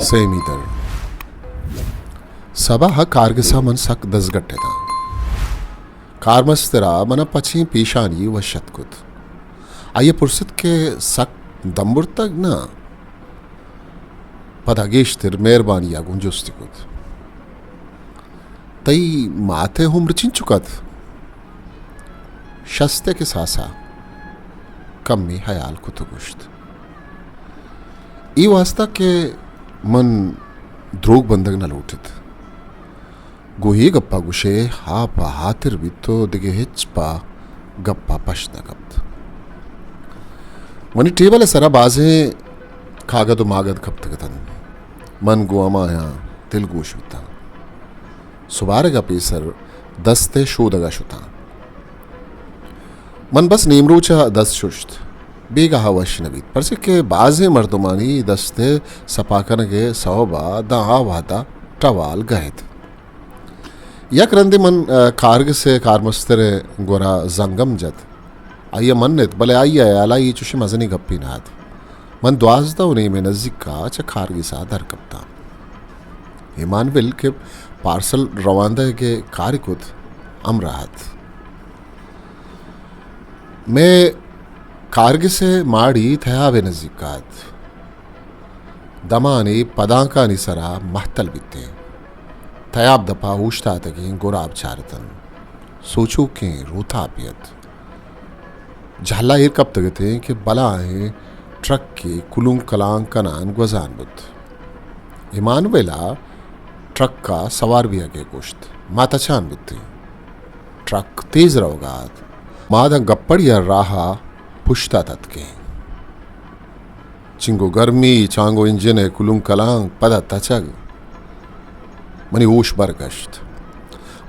ಸೇಮಿದಳು. ಸಭಾ ಕಾರ್ಗಸ ಮನ್ ಸಕ್ ದಸ್ಗಟ್ಟೆದ. ಕಾರ್ಮಸ್ತರ ಮನ ಪಚಿ ಪೀಶಾನಿ ವಶತ್ ಕುತ್. आइए पुरसत के सक दम्बुर तक ना पदागेश तिर मेहरबानी या गुंजोस्ती कुत तई माथे हुम्र चिन चुकत शस्ते के सासा कम में हयाल कुत गुश्त ई वास्ता के मन द्रोग बंदग न लूटित गुही गप्पा गुशे हा पा हातिर बितो दिगे हिच पा गप्पा पश्न गप्त वनी टेबल सरा बाजे खागद मागद कप्तगतन मन गुआमाया दिल गोशुता सुबारगा पेसर दस्ते शोदगा शुता मन बस नेमरोचा दस शुष्ट बेगा हवश नबीत पर से के बाजे मर्दमानी दस्ते सपाकन के सौबा दहा वाता टवाल गहत यक रंदे मन कारग से कारमस्तरे गोरा जंगम जत आइए मन्नत भले आइए आला ये चुशी मजनी गप्पी नाथ मन द्वाजदा उन्हें में नज़दीक का खारगी सा दर कप्ता इमानविल के पार्सल रवांदे के कारिकुत अमराहत मैं कारगी से माड़ी थयावे नज़दीकात दमाने पदांका निसरा महतल बिते थयाब दपा उश्ता तकी गुराब चारतन सोचो के रोथा पियत झाला एर कब तक थे कि बला है ट्रक के कुलुंग कलांग कनान गुजान बुत इमानवेला ट्रक का सवार भी आगे गोश्त माता चान बुत्ती ट्रक तेज रवगात मादा गप्पड़ या राहा पुश्ता तत्के चिंगो गर्मी चांगो इंजन है कुलुंग कलांग पदा तचग मनी ऊश बरगश्त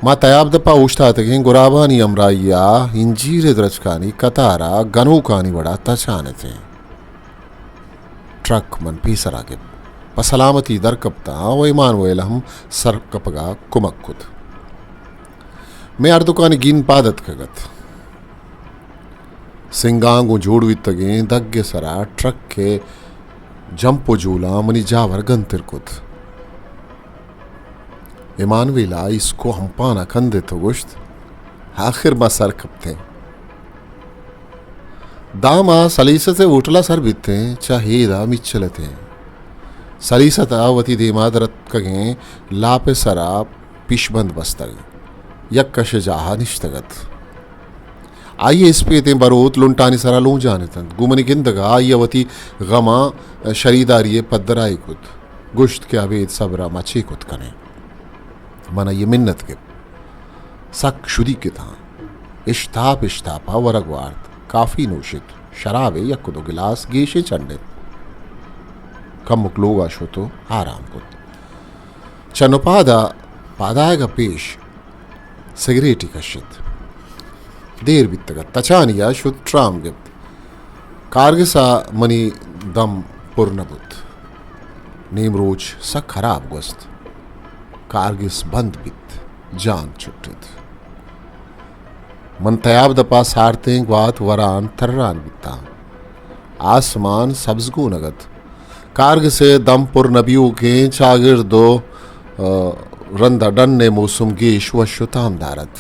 मा तयाब दपा उश्ता तक गुराबानी अमराइया इंजीरे द्रचकानी कतारा गनू कानी बड़ा तचाने थे ट्रक मन पीसर आगे पसलामती दर कपता वो ईमान वेल हम सर कपगा कुमक्कुत मैं अर्दुकानी गिन पादत कगत सिंगांगो जोड़वी तगे दग्गे सरा ट्रक के जंपो जूला मनी जावर गंतिरकुत इमानवेला इसको हम पाना कंदे तो गुश्त आखिर में सर कपते दामा सलीसा से उठला सर बीतते चाहे दा मिचलते सलीसा तावती देमादरत कगे लापे सरा पिशबंद बस्तग यक्कश जाहा निश्तगत आइए इस पे ते बरोत लुंटानी सरा लूं जाने तन गुमनी गिंदगा आइयवती गमा शरीदारिये पद्दराई कुत गुश्त के अवेद सबरा मची कुत कने मना ये मिन्नत के सक शुदी के था इश्तापा वरगवार्त काफी नोशित शराबे यकुदो गिलास गेशे चंडे कम मुकलोग आशो तो आराम कुत चनुपादा पादायगा पेश सिगरेटी कशित देर बितगत तचानिया शुद्ध ट्राम गित कारगिसा मनी दम पुरनबुत नीमरोज सा खराब गोस्त कारगिस बंद बित जान छुट्टित मन तयाब दपा सारते ग्वात वरान थर्रान बिता आसमान सब्जगो नगत कारग से दमपुर नबियों के चागिर दो रंदा डन ने मौसम गेश व शुताम दारत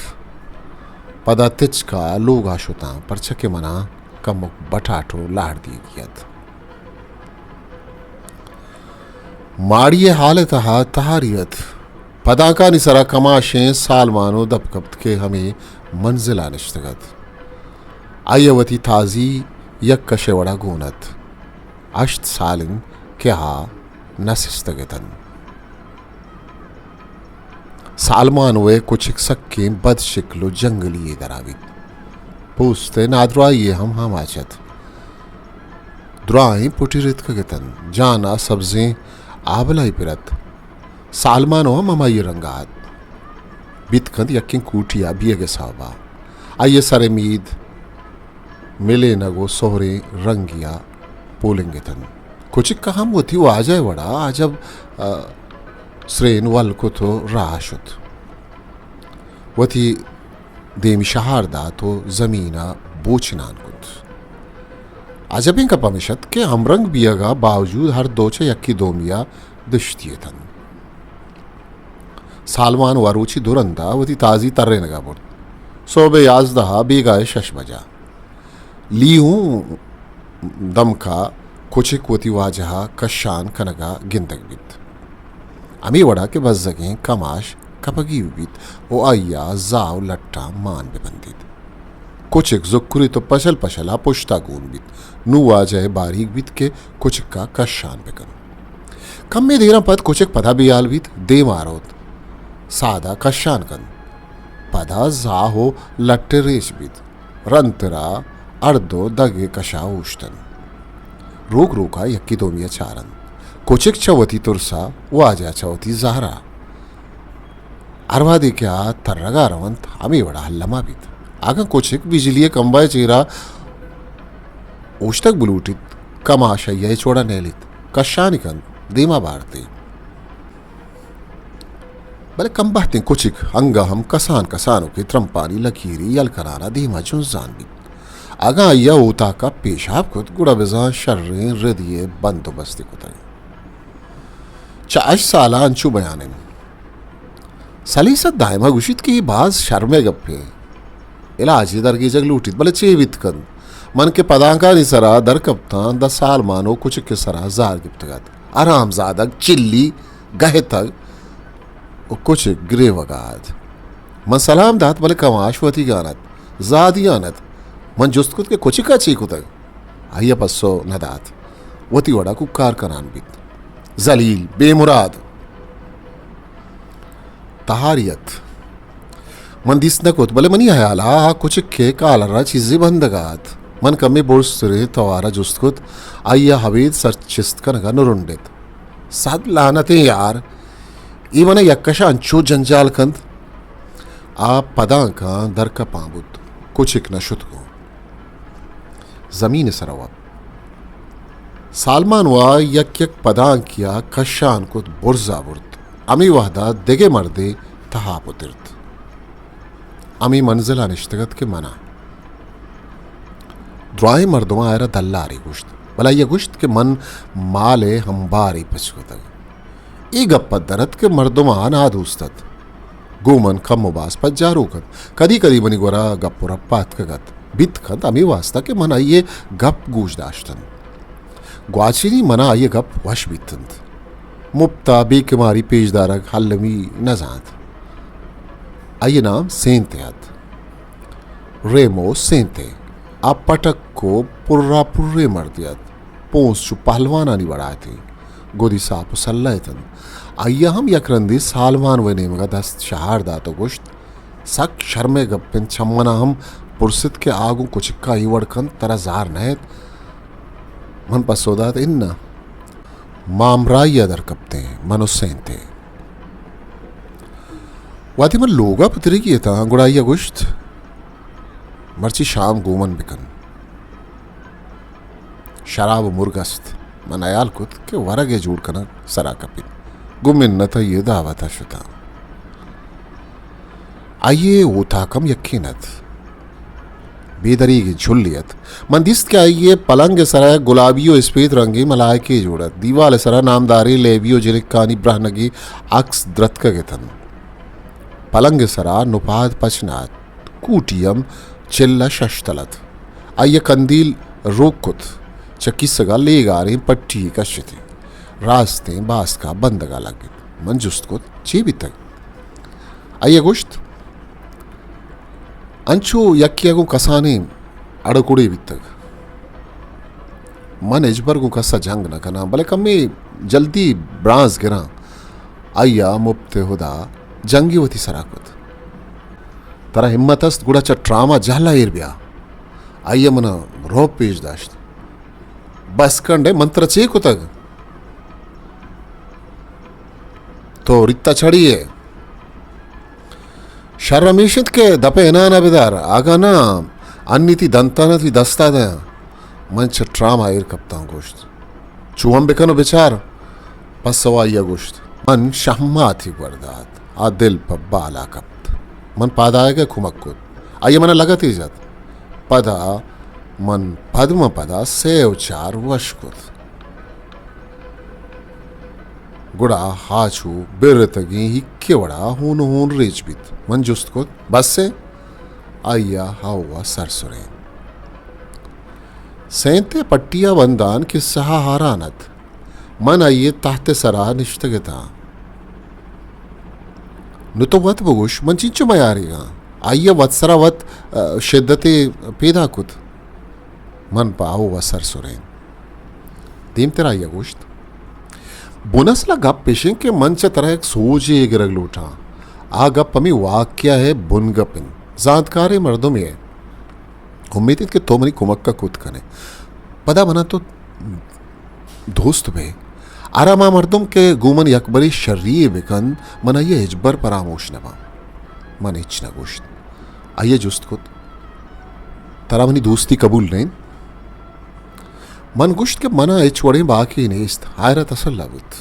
पदा तिच का लोग आशुता पर छके मना कमुक बटाटो लाड़ दी गियत माड़िए हालत हा तहारियत पदाका निसरा कमाशें साल मानो दबकब्त के हमें मंजिला निश्तगत आयवती ताजी यक कशेवड़ा गोनत अश्त सालिन क्या नसिस्तगतन सालमान वे कुछ सक्के बद शिकलो जंगली दरावित पूछते नाद्राइये हम आचत द्राई पुटिरित कगतन जाना सब्जें आबलाई पिरत सालमानो ममाई रंगात बितकंद यकिन कूटिया बियगे साबा आइए सरे मीद मिले नगो सोहरे रंगिया पोलेंगे तन कुछ कहाम वो थी वो आ जाए वड़ा जब श्रेन वल को तो राशुत वो थी देमी शहार दा तो जमीना बोचनान कुत अजबिंग का पमिशत के हमरंग बियगा बावजूद हर दोचे यक्की दोमिया दिश्तीयतन सालमान वारूची दुरंदा वती ताजी तर्रे नगा बुर्द सोबे याजदहा बेगाय शशमजा ली हूँ दमका कुचिक वती वाजहा कशान कनगा गिंदक बित अमी वड़ा के बज्जगें कमाश कपगी बित ओ आया जाव लट्टा मान बेबंदित कुचिक जुक्कुरी तो पशल पशला पुश्ता गून बित नु वाजह बारीक बित के कुचिक का कशान बेकन कम में देरा पद कुचिक पदा बियाल बित दे मारोत सादा कशान कन पदा जाहो लट्टे रेच बित रंतरा अर्धो दगे कशा उष्टन रोग रोका यक्की दोमिया चारन कुचिक चवती तुरसा वाजा चवती जहरा अरवा दे क्या तर्रगा रवंत हमें बड़ा हल्लमा बित आगा कुचिक बिजलिये कंबाय चेरा उष्टक बुलूटित कमाशय्य चोड़ा नेलित कशानिकन देमा बारते बले कम बातें कुचिक अंगा हम कसान कसानों के त्रंपानी लकीरी यल कराना देमा जुंजान बित आगा अय्या ऊता का पेशाब खुद गुड़ा बिजा शर्रें हृदय बंदोबस्ती कुतरे चाश साला अंशु बयाने सलीसत दायमा गुशित की बाज शर्मे गप्पे इलाजी दरगी जग लूटित बले चेवित कन मन के पदांका निसरा दर कप्तान द साल मानो कुछ के सरा जार गिफ्तगत आराम जादक चिल्ली गहे तक कुछ ग्रे वगाद मन सलाम दात बले कमाशवती गानत जादी आनत मन जुस्तकुत के कुछ का चीकु तक आइया पस्सो नदात वती वड़ा कुकार कनान बित जलील बेमुराद तहारियत मन दिसनकुत बले मनी हयाला कुछ के कालरा चीजें बंदगात मन कमे बोर्सरे तवारा जुस्तकुत आइया हवेद सरचिस्त कनगा नुरुंडित साद लानते यार ई मन यक्कशा अंचो जंजाल कंद आ पदांका दरका पांबुत कुछ एक नशुत को जमीन सरवा सालमान वा यक यक पदांकिया कशान कुत बुर्जा बुर्द अमी वहदा देगे मर्दे तहापुतिर्त अमी मंजिला निश्तगत के मना द्वाए मर्दुमा आयरा दल्लारी गुश्त भला ये गुश्त के मन माले हम्बारी पचकुतग ई गप्पत दरत के मर्दुमा नादूस्तत गोमन कम मुबास पच जारूकत कदी कदी बनी गोरा गप्पुरा पात कगत बित खत अमी वास्ता के मन आइये गप गूज दाश्तन ग्वाचिनी मना आइये गप वश बितंत मुप्ता बेकमारी पेशदारक हल्लमी नजात आइये नाम सेंते हत रेमो सेंते आप पटक को पुर्रा पुर्रे मर दियत पोंस चु पहलवाना नहीं बढ़ाए थे गोदी साप सल्लायतन आइया हम यकरंदी सालमान वने मगा दस्त शहार दातो गुश्त सक शर्मे गप्पिन छम्मना हम पुरसित के आगू कुचिक्का इवड़कन तरा जार नहत मन पसोदात इन्ना मामराई अदर कपते मनुसेंते वाती मन लोगा पुतरी की था गुड़ाइया गुश्त मर्ची शाम गोमन बिकन शराब मुर्गस्त मन अयाल कुत के वरगे जूड़ कना सरा कपिन गुमिन न था ये दावता शुता आइये ऊता कम यकीनत बेदरी की झुल्लियत मंदिस्त के आइये पलंग सरा गुलाबियो स्पेद रंगी मलाय के जोड़त दीवाल सरा नामदारी लेबियो जिलिकानी ब्रहनगी अक्स द्रतक गेतन पलंग सरा नुपाद पचनात कूटियम चिल्ला शशतलत आइये कंदील रोकुत चक्की सगा ले गारे पट्टी कश्यति रास्ते बास का बंदगा लगे मंजुस्त को चेबी तक आइये गुश्त अंचो यक्कियागु कसाने अड़कुड़े बितक मन इजबरगु कसा जंग न कना भले कमे जल्दी ब्रांस गिरा आइया मुप्ते हुदा जंगी वती सराकुत तरा हिम्मतस्त गुड़ा ट्रामा जहला एर ब्या आइया मन रोप पेश दाश्त बस कंडे मंत्र चेकु तक तो रित्ता छड़िए शर्रमीशित के दपे एना बेदार आगा ना अन्नीति दंताना थी दस्ता दे मंच ट्रामा एर कप्ता गोश्त चुहम बेकनो बेचार पसवाइया गोश्त मन शम्मा थी बर्दात आ दिल पर बाला कप्त मन पादाएगा खुमक्कुत आइए मना लगत इजत पदा मन पद्म पदा सेव चार वशकुत गुड़ा हाचू बिरतगी हिक्के वड़ा हून रेच बित मन जुस्त को बस से आइया हावा सरसुरे सेंते पट्टिया बंदान कि सहा हारानत मन आइये ताहते सरा निष्ठगता नुतोवत बगुश मन चिंचु मयारिगा आइये वत्सरावत शिद्दते पेदा कुत मन पाओ व सरसुरे देम तेरा आइया गोश्त बुनसला गप पेशें के मंच तरह एक सोचे एक रग लूटा आ गप हमें वाक्य है बुन गपिन जानकारे मर्दों में है उम्मीद है कि तो मनी कुमक का कुत कने पदा बना तो दोस्त बे आरामा मर्दों के गुमन यकबरी शर्री बिकन मन आइए हिजबर परामोश नबा मन इच्छना गोश्त आइए जुस्त कुत तरा मनी दोस्ती कबूल नहीं मन गुश्त के मना इचवड़े बाकी नेस्त हायरत असल लबुत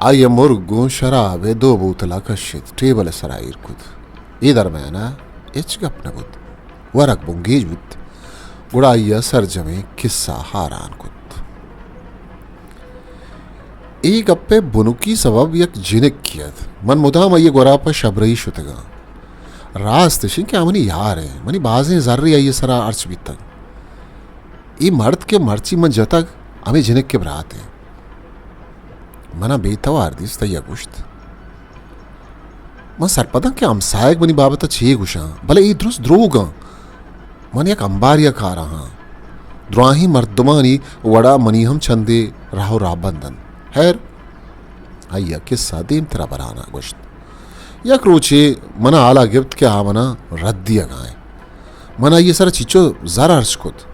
आइए मुर्गों शराबे दो बोतला कशित टेबल सराइर कुद ये दरम्याना इच गप नबुत वरक बुंगेज बुत गुड़ाइया सरजमे किस्सा हारान कुत ए गप्पे बुनुकी सबब यक जिनिक कियत मन मुदाम आइए गोरा पर शबरई शुतगा रास्त शिं क्या मनी यार है मनी बाजें जर्री आइए सरा अर्च भी तक ये मर्द के मर्ची मन जतक हमें जिनक के बरात है मना बेतवार दिस तैया गुश्त मन सरपदा के हमसायक बनी बाबत छे गुशा भले ये द्रुस द्रोगा मन एक अंबारिया खा रहा द्रोही मर्दमानी वड़ा मनी हम छंदे राहो राबंदन हैर आइया किस्सा देम तेरा बराना गुश्त यक रोचे मना आला गिफ्ट के आ मना रद्दिया गाए मना ये सारा चिचो जरा अर्श कुत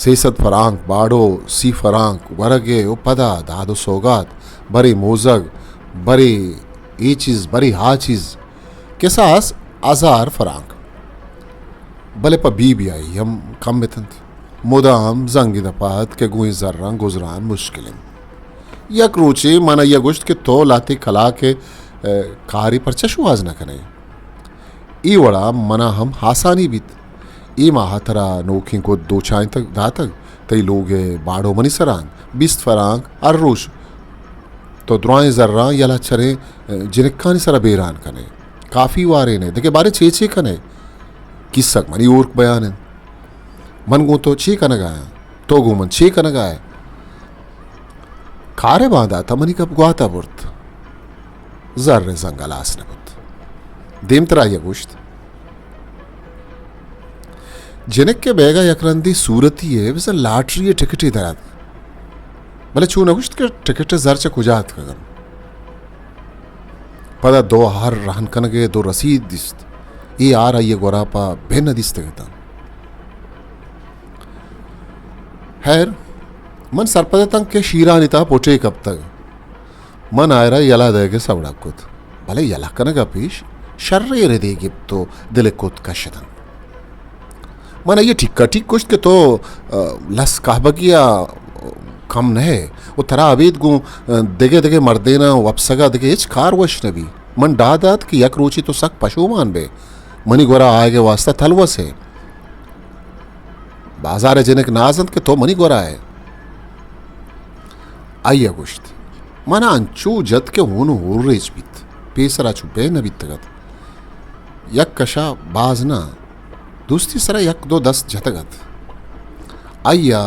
सेसत फरांक बाड़ो सी फरांक वरगे उपदा दादो सौगात बरे मोजग बरे ए चीज बरी हा चीज के सास आजार फरांक भले प बी आई हम कम मितंत मुदाम जंगी दपात के गुई जर्रंग गुजरान मुश्किलें यक रोचे माना यह गुश्त के तो लाते कला के कारी पर चशुआज न कने ई वड़ा मना हम हासानी बीत ई माहतरा नोखी को दो छाए तक दातक तई लोग बाड़ो मनी सरांग बिस्त फरांग अर्रोश तो द्रोएं जर्रा यला चरे जिनक्कानी सरा बेरान कने काफ़ी वारे ने देखे बारे छे कने किस्सक मनी ओर्क बयान मन गो तो छे कन गाया तो गो मन छे कन गाया खारे बांधा था मनी कब गुआता बुर्त जर्रे जंगलास ने बुत देम तरा ये गुश्त जिनक के बेगा यकरंदी सूरती है वैसे लाटरी टिकट दरात भले छू नगुश्त के टिकट जरच कुजात कगन पदा दो हार रहन कनगे दो रसीद दिस्त ये आ रहा ये गोरापा भिन्न दिस्त गता हैर मन सरपद तंग के शीरानिता पोटे कब तक मन आयरा यला देगे सवड़ा कुत भले यला कनगा पीश शर्रे रे देगी तो दिले कुत कशदन मन ये ठिक्का ठीक कुछ के तो लस कहबगिया कम नहे वो तरा अवेद गु देगे देगे मर्देना वपसगा देगे इच कार वश नबी मन दादात कि यक रोची तो सक पशुमान बे मनी गोरा आगे वास्ता थलवस है बाजार जिनक नाजंत के तो मनी गोरा है आइया गुश्त मना अंचू जत के होन होरेच बीत पेसरा छुपे न बीत तगत यक कशा बाजना दोस्ती सरा यक दो 10 झतगत आइया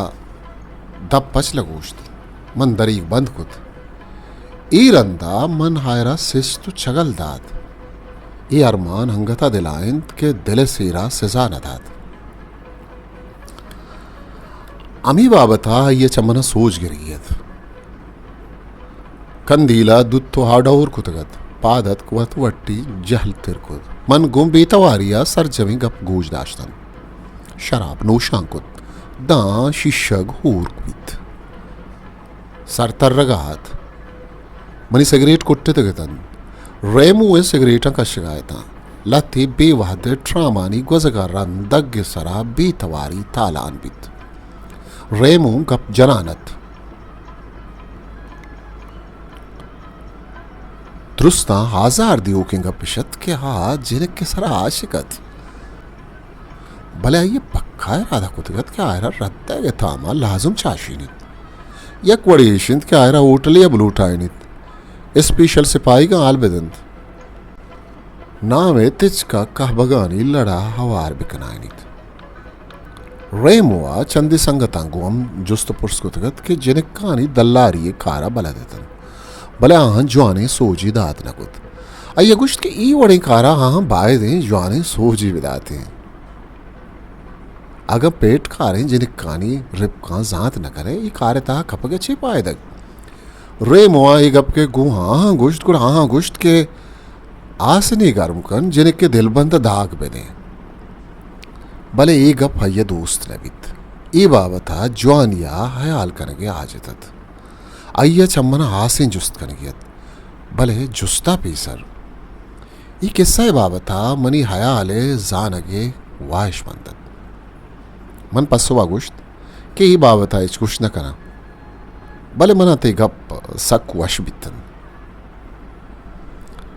दब पच लगोश्त मन दरीक बंद कुत ई रंदा मन हायरा सिस तो छगल दाद ये अरमान हंगता दिलायंत के दिल सेरा सजा न दाद अमी बाबता ये चमना सोच गिरियत कंदीला दुत तो हाडौर कुतगत पादत कुवत वट्टी जहल तिरकुद मन गुम बेतवारिया सर जमी गप गोज दाश्तन शराब नोशांकुत दा शिशग होर कुत सर तरगात मनी सिगरेट कुट्टे तगतन रेमू ए सिगरेटा का शिकायता लते बेवहद ट्रामानी गुजगारन दग सरा बेतवारी तालान बित रेमू गप जनानत दुरुस्ता हजार दियो के गपिशत के हाथ जिनक के सरा आशिकत भले ये पक्का इरादा कुतगत के आयरा रद्दा के थामा लाजुम चाशीनी यक वड़ी इशिंद के आयरा होटल या बलूटाइनित स्पेशल सिपाही का आल बेदंत नामे तिच का कह बगानी लड़ा हवार बिकनाइनित रेमुआ चंदी संगतांगुम जुस्त पुरस्कुतगत के जिनकानी दल्लारी कारा बला देतन भले आहां जुआने सोजी दात नकुत अय्या गुश्त के ई वड़े कारा आहां बाय दें जुआने सोजी विदाते हैं अगर पेट कारें जिनकानी रिपका जात न करे ये कारे ता खपगे छे पाए दक रेमुआ ई गप के गु आहां गुश्त गुड़ आहां गुश्त के आसनी गर्म कन जिनके दिलबंद दाग बेने भले ए गप हय दोस्त नबित ई बाबता ज्वानिया हयाल कनगे आजतत अय्या चम्मन हासिन जुस्त कनगियत भले जुस्ता पीसर ई किस्सा बाबता मनी हयाले जानगे वाइश मंदत मन पसवा गुश्त के ई बाबता इच कुछ न कना भले मना ते गप सक वश बितन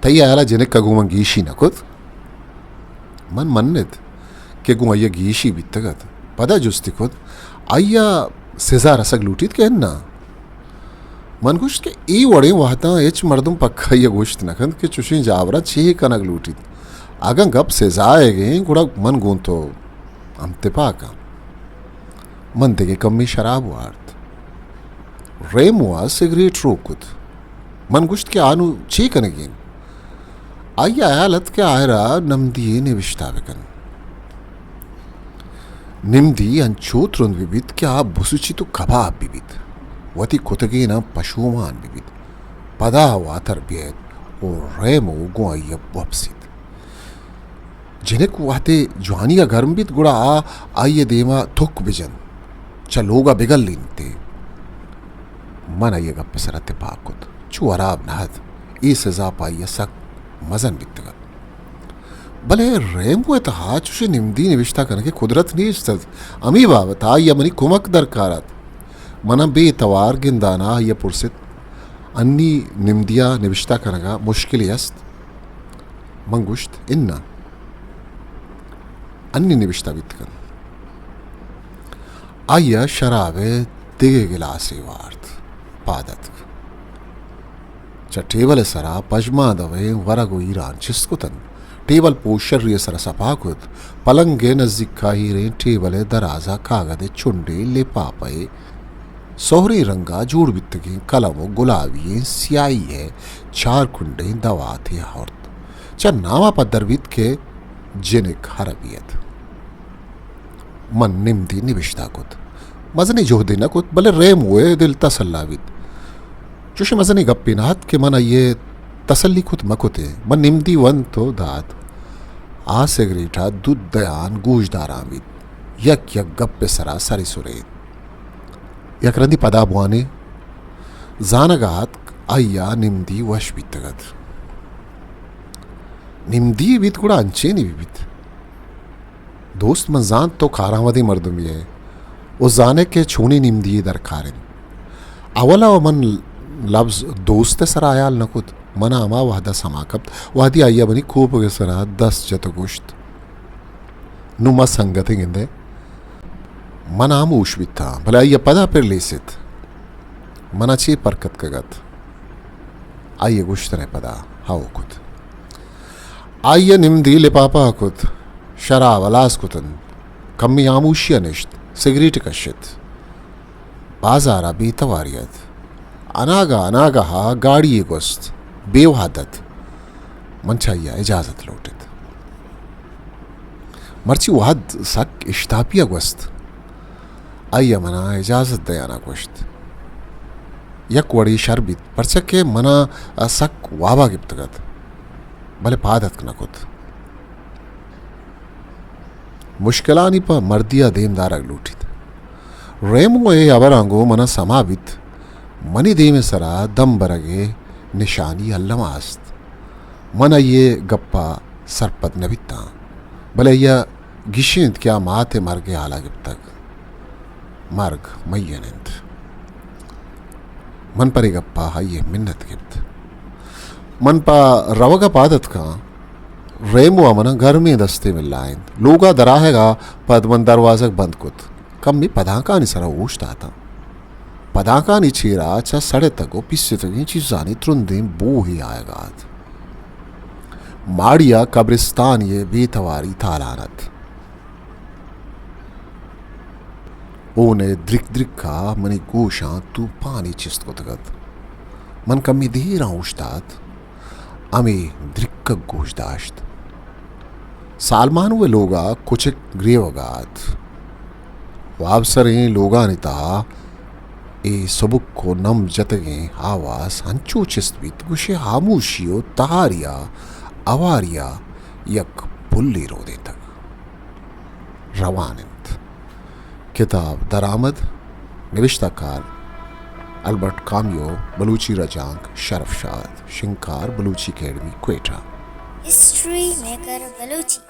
तई आयाला जिने कगुमन गीशी नकुत मन मन्नित के गु अय्या गीशी बित्तगत पदा जुस्ती खुद अय्या सेजा रसग लूटित के ना मन गुश्त के ई वड़े वहता एच मर्दम पक्का ये गोश्त नखंद के चुशी जावरा छे कनक लूटित अगं गप सेजाए गे गुड़ा मन गूं तो हमते पाका मन ते के कम्मी शराब वार्त रेमुआ सिगरेट रोकुत मन गुश्त के आनु छे कनगेन अय्या आयालत के आयरा नमदी निविष्टा बेकन निम्दी अंचोत्रुन विविध क्या बुसुचितु कबाब विविध वती कुतगेना पशुमान विविध पदा वातर बियत और रेमो गुआय वपसित जिनेक वाते ज्वानिया गर्मबित गुड़ा आये देमा थुक बिजन चलोगा बिगल लिनते मन आये गप सरते पाकुत चु अराब नहत ई सजा पाइय सक मजन बितगत भले रेमो तहा चुशे निम्दी निविष्टा कनके कुदरत नीस्तद अमी बाबता या मनी कुमक दरकारत मना बेतवार गिंदाना या पुरसित अन्नी निम्दिया निविष्टा कनगा मुश्किल यस्त मंगुश्त इन्ना अन्नी निविष्टा बितकन आया शराबे दिगे गिलासे वार्त पादत च टेबल सरा पजमा दवे वरगो ईरान चिस्कुतन टेबल पोशर रे सर सपाकुत पलंगे नजदीक काही रे टेबल दराजा कागदे चुंडे ले पापे सोहरी रंगा जोड़ बित्तगे कलमो गुलाबी स्याही है चार कुंडे दवा थे हौरत च नामा पदर बित के जिनिक हरबियत मन निम्दी निविष्टा कुत मजनी जोहदे न कुत भले रेम हुए दिल तसल्लावित चुशी मजनी गप्पी नाथ के मन ये तसल्ली खुद मकुते मन निम्दी वन तो दात आ सिगरेटा दूध दयान गूजदारावित यक यक गप्पे सरा सरी सुरेत यक रंदी पदा बुआने जानगात अय्या निम्दी वश बितगत निम्दी बित गुड़ा अंचे नहीं बित दोस्त मन जान तो खारावदी मर्दम ये उस जाने के छूनी निम्दी दरकारिन अवला व मन लफ्ज दोस्त सरायाल नकुत मना अमा वादा समाकप्त वादी आया बनी खूब के सरा 10 जत गोश्त नुमा संगति गिंदे मना मूश बिता भले आया पदा पर लेसित मना ची परकत कगत आइए गोश्त ने पदा हाउ कुत आइए निम्दी ले पापा कुत शराब अलास कुतन कम्मी आमूशिया निश्त सिगरेट कशित बाजारा बेतवारियत अनागा अनागा हा गाड़ी गोस्त बेवहादत मंचाइया इजाजत लौटित मर्ची वाद सक इश्तापिया गोस्त आइया मना इजाजत दयाना गोश्त यक वड़ी शरबित परचके मना सक वाबा गिप्तगत भले पादत नकुत मुश्किलानी पर मर्दिया देमदारग लूटित रेमो ए अबरांगो मना समाबित मनी देमे सरा दम बरगे निशानी अल्लमास्त मन ये गप्पा सरपत नबिता भले यह गिशिंत क्या माते मर्गे आला गिप्तक मर्ग मय्यनिंत मन पर गप्पा हाये मिन्नत गिप्त मन पा रवगा पादत का रेमो अमन घर में दस्ते मिल लाइन लोगा दराहेगा पदमन दरवाजा बंद कुत कम में पदा का निसरा ऊष्टा था पदाका निचेरा चा सड़े तगो पिस्से तगी चीजानी त्रुंदे बो ही आएगात माड़िया कब्रिस्तान ये बेतवारी थालानत ओने द्रिक द्रिक्का मनी गोशा तू पानी चिस्त को तगत मन कमी देर औशतात अमे द्रिक्क गोश दाश्त सालमान वे लोगा कुछ ग्रेवगात वाबसरें लोगा निता ए सबुक को नम जतगे आवास हंचो चिस्तबित गुशे हामूशियो तहारिया अवारिया यक पुल्ली रोदे तक रवानिंत किताब दरामद निविश्ताकार अल्बर्ट कामियो बलूची रजांक शरफशाद शिंकार Balochi academy Quetta history maker Balochi